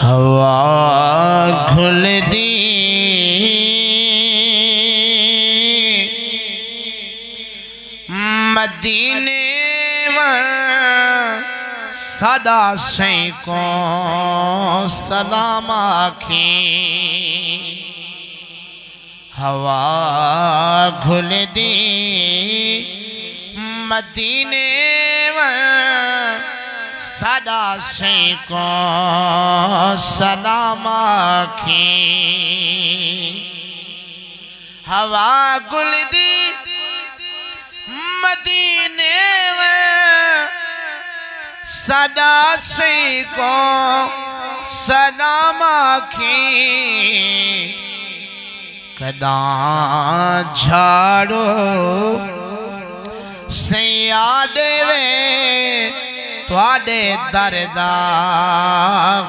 हवा घुल दी मदीने सदा सैकों सलाम आखी। हवा घुल दी मदीने सदा सैकों सलाम आखी। हवा गुल दी मदीने सदा सैकों सलाम आखी। कदा झाड़ो सैया देवे तुहाडे दरदा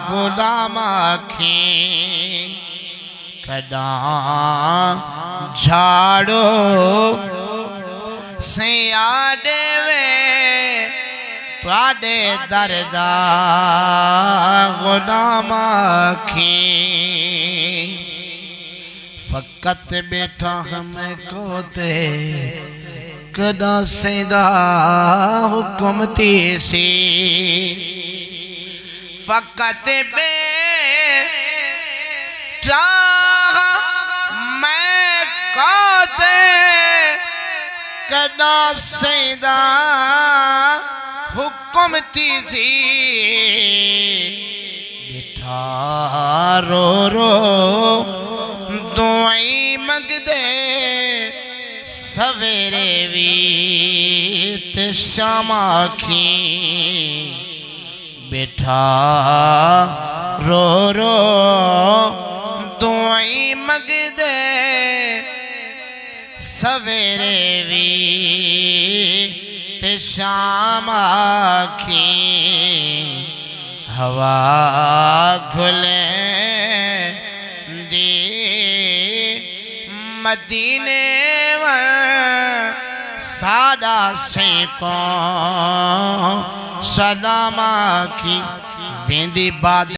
गुलाम आखी। कदा झाड़ो सैया देवे तुहाडे दरदा गुलाम आखी। फकत बैठा हमें कोते कदा सैदा हुक्म तीसी। फकत बैठा मैं कोते कदा सैदा हुक्म तीसी। बैठा रो रो दुआई मंगदे सवेरे भी ते शाम आखी। बैठा रो रो दुआई मंगदे सवेरे भी ते शाम आखी। हवा घुले दी मदीने सादा सैकों सलाम आखी। वेंदी बाद